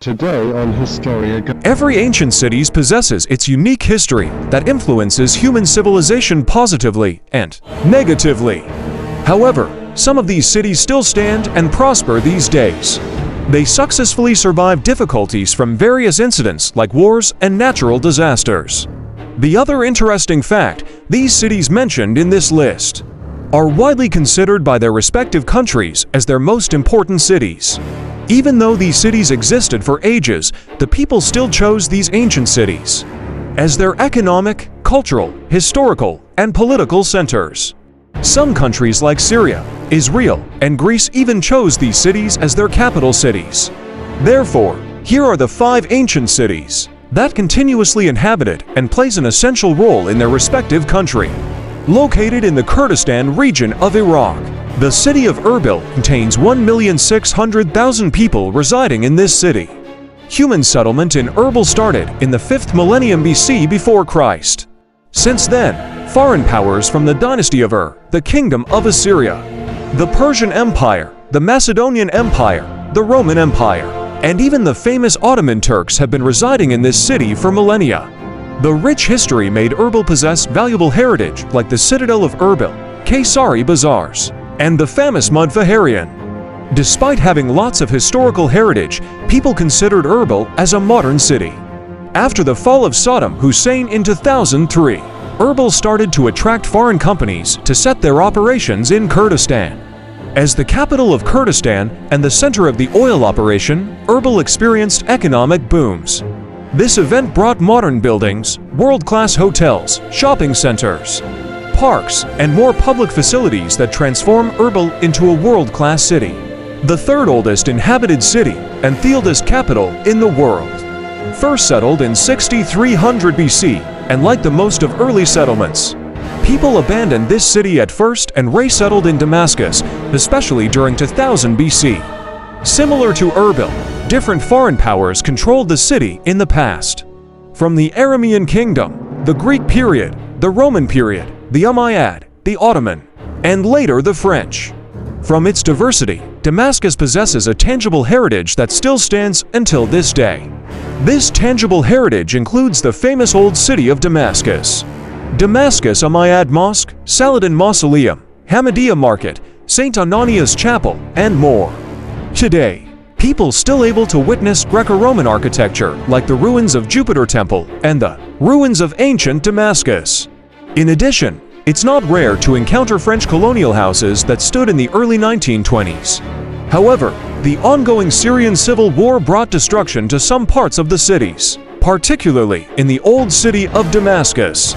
Today on Historia. Every ancient city possesses its unique history that influences human civilization positively and negatively. However, some of these cities still stand and prosper these days. They successfully survive difficulties from various incidents like wars and natural disasters. The other interesting fact, these cities mentioned in this list are widely considered by their respective countries as their most important cities. Even though these cities existed for ages, the people still chose these ancient cities as their economic, cultural, historical, and political centers. Some countries like Syria, Israel, and Greece even chose these cities as their capital cities. Therefore, here are the 5 ancient cities that continuously inhabited and plays an essential role in their respective country. Located in the Kurdistan region of Iraq, the city of Erbil contains 1,600,000 people residing in this city. Human settlement in Erbil started in the 5th millennium BC before Christ. Since then, foreign powers from the dynasty of the Kingdom of Assyria, the Persian Empire, the Macedonian Empire, the Roman Empire, and even the famous Ottoman Turks have been residing in this city for millennia. The rich history made Erbil possess valuable heritage like the Citadel of Erbil, Kayseri Bazaars, and the famous Mudfaharian. Despite having lots of historical heritage, people considered Erbil as a modern city. After the fall of Saddam Hussein in 2003, Erbil started to attract foreign companies to set their operations in Kurdistan. As the capital of Kurdistan and the center of the oil operation, Erbil experienced economic booms. This event brought modern buildings, world-class hotels, shopping centers, parks, and more public facilities that transform Erbil into a world-class city, the 3rd oldest inhabited city and the oldest capital in the world. First settled in 6300 BC, and like the most of early settlements, people abandoned this city at first and resettled in Damascus, especially during 2000 BC. Similar to Erbil, different foreign powers controlled the city in the past. From the Aramean Kingdom, the Greek period, the Roman period, the Umayyad, the Ottoman, and later the French. From its diversity, Damascus possesses a tangible heritage that still stands until this day. This tangible heritage includes the famous old city of Damascus, Damascus Umayyad Mosque, Saladin Mausoleum, Hamadiyya Market, St. Ananias Chapel, and more. Today, people still able to witness Greco-Roman architecture like the ruins of Jupiter Temple and the ruins of ancient Damascus. In addition, it's not rare to encounter French colonial houses that stood in the early 1920s. However, the ongoing Syrian civil war brought destruction to some parts of the cities, particularly in the old city of Damascus.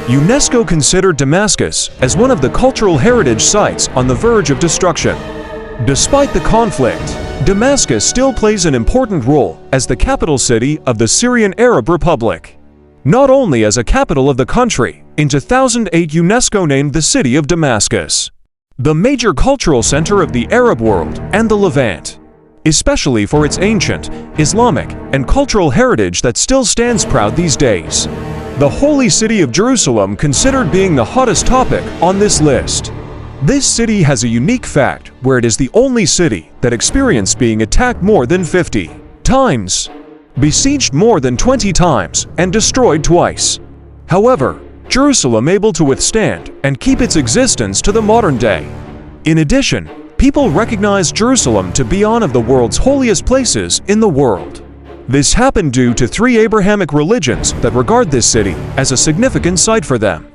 UNESCO considered Damascus as one of the cultural heritage sites on the verge of destruction. Despite the conflict, Damascus still plays an important role as the capital city of the Syrian Arab Republic. Not only as a capital of the country, in 2008 UNESCO named the city of Damascus the major cultural center of the Arab world and the Levant, especially for its ancient, Islamic, and cultural heritage that still stands proud these days. The holy city of Jerusalem considered being the hottest topic on this list. This city has a unique fact where it is the only city that experienced being attacked more than 50 times, besieged more than 20 times, and destroyed twice. However, Jerusalem able to withstand and keep its existence to the modern day. In addition, people recognize Jerusalem to be one of the world's holiest places in the world. This happened due to 3 Abrahamic religions that regard this city as a significant site for them.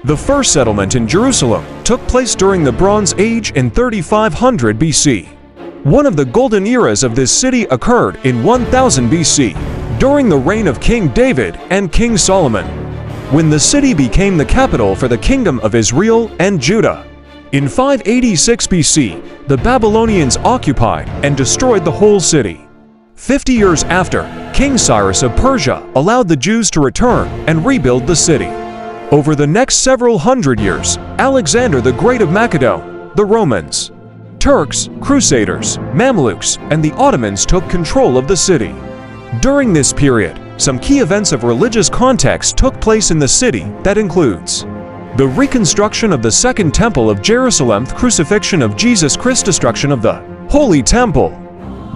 The first settlement in Jerusalem took place during the Bronze Age in 3500 BC. One of the golden eras of this city occurred in 1000 BC, during the reign of King David and King Solomon, when the city became the capital for the Kingdom of Israel and Judah. In 586 BC, the Babylonians occupied and destroyed the whole city. 50 years after, King Cyrus of Persia allowed the Jews to return and rebuild the city. Over the next several hundred years, Alexander the Great of Macedon, the Romans, Turks, Crusaders, Mamluks, and the Ottomans took control of the city. During this period, some key events of religious context took place in the city that includes the reconstruction of the Second Temple of Jerusalem, the crucifixion of Jesus Christ, destruction of the Holy Temple,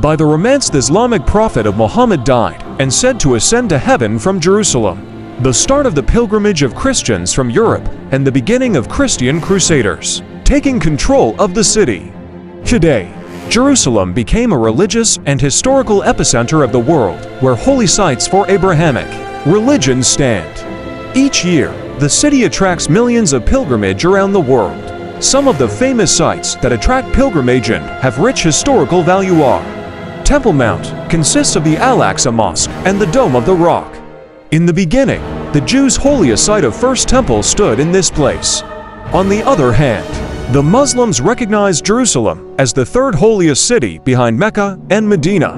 By the romanced Islamic prophet of Muhammad died and said to ascend to heaven from Jerusalem, the start of the pilgrimage of Christians from Europe and the beginning of Christian crusaders taking control of the city. Today, Jerusalem became a religious and historical epicenter of the world where holy sites for Abrahamic religions stand. Each year, the city attracts millions of pilgrimage around the world. Some of the famous sites that attract pilgrimage and have rich historical value are: Temple Mount consists of the Al-Aqsa Mosque and the Dome of the Rock. In the beginning, the Jews' holiest site of First Temple stood in this place. On the other hand, the Muslims recognize Jerusalem as the third holiest city behind Mecca and Medina.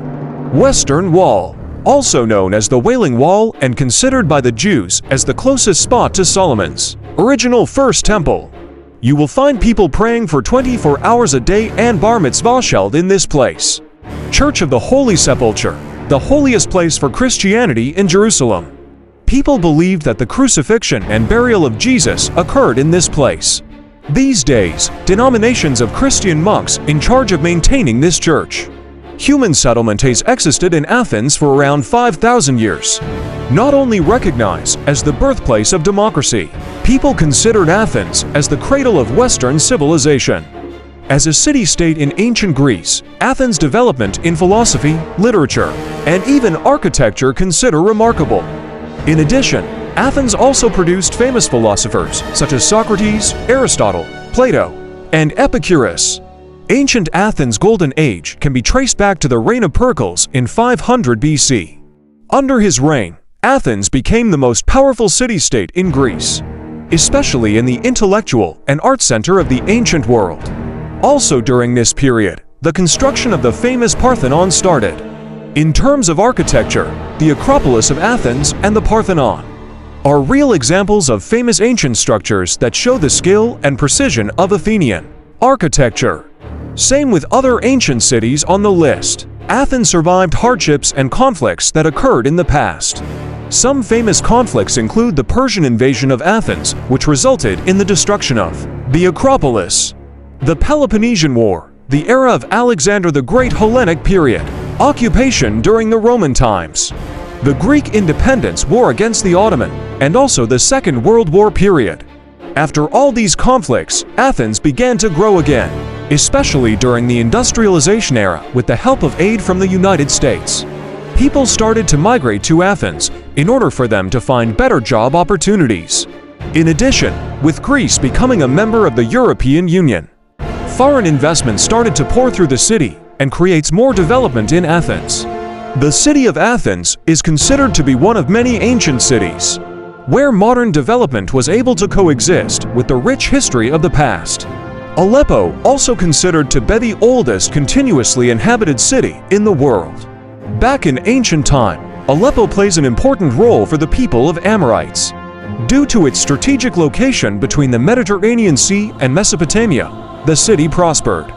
Western Wall, also known as the Wailing Wall and considered by the Jews as the closest spot to Solomon's original First Temple. You will find people praying for 24 hours a day and bar mitzvah held in this place. Church of the Holy Sepulchre, the holiest place for Christianity in Jerusalem. People believed that the crucifixion and burial of Jesus occurred in this place. These days, denominations of Christian monks in charge of maintaining this church. Human settlement has existed in Athens for around 5,000 years. Not only recognized as the birthplace of democracy, people considered Athens as the cradle of Western civilization. As a city-state in ancient Greece, Athens' development in philosophy, literature, and even architecture consider remarkable. In addition, Athens also produced famous philosophers such as Socrates, Aristotle, Plato, and Epicurus. Ancient Athens' golden age can be traced back to the reign of Pericles in 500 BC. Under his reign, Athens became the most powerful city-state in Greece, especially in the intellectual and art center of the ancient world. Also during this period, the construction of the famous Parthenon started. In terms of architecture, the Acropolis of Athens and the Parthenon are real examples of famous ancient structures that show the skill and precision of Athenian architecture. Same with other ancient cities on the list. Athens survived hardships and conflicts that occurred in the past. Some famous conflicts include the Persian invasion of Athens, which resulted in the destruction of the Acropolis, the Peloponnesian War, the era of Alexander the Great Hellenic period, occupation during the Roman times, the Greek independence war against the Ottoman, and also the Second World War period. After all these conflicts, Athens began to grow again, especially during the industrialization era with the help of aid from the United States. People started to migrate to Athens in order for them to find better job opportunities. In addition, with Greece becoming a member of the European Union, foreign investment started to pour through the city and creates more development in Athens. The city of Athens is considered to be one of many ancient cities, where modern development was able to coexist with the rich history of the past. Aleppo, also considered to be the oldest continuously inhabited city in the world. Back in ancient time, Aleppo plays an important role for the people of Amorites. Due to its strategic location between the Mediterranean Sea and Mesopotamia, the city prospered.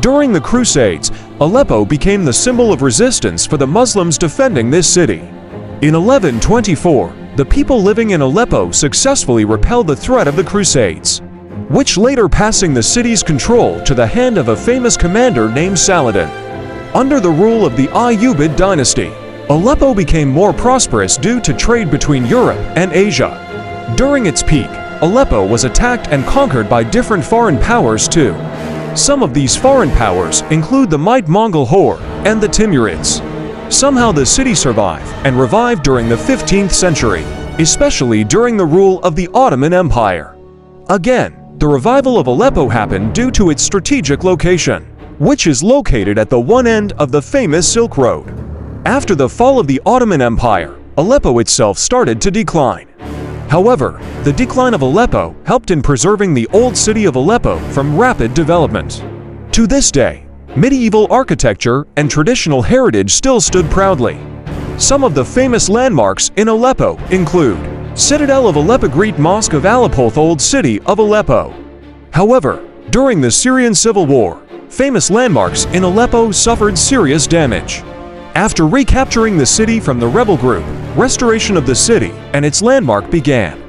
During the Crusades, Aleppo became the symbol of resistance for the Muslims defending this city. In 1124, the people living in Aleppo successfully repelled the threat of the Crusades, which later passing the city's control to the hand of a famous commander named Saladin. Under the rule of the Ayyubid dynasty, Aleppo became more prosperous due to trade between Europe and Asia. During its peak, Aleppo was attacked and conquered by different foreign powers too. Some of these foreign powers include the Mongol Horde and the Timurids. Somehow the city survived and revived during the 15th century, especially during the rule of the Ottoman Empire. Again, the revival of Aleppo happened due to its strategic location, which is located at the one end of the famous Silk Road. After the fall of the Ottoman Empire, Aleppo itself started to decline. However, the decline of Aleppo helped in preserving the old city of Aleppo from rapid development. To this day, medieval architecture and traditional heritage still stood proudly. Some of the famous landmarks in Aleppo include Citadel of Aleppo, Great Mosque of Aleppo, Old City of Aleppo. However, during the Syrian Civil War, famous landmarks in Aleppo suffered serious damage. After recapturing the city from the rebel group, restoration of the city and its landmark began.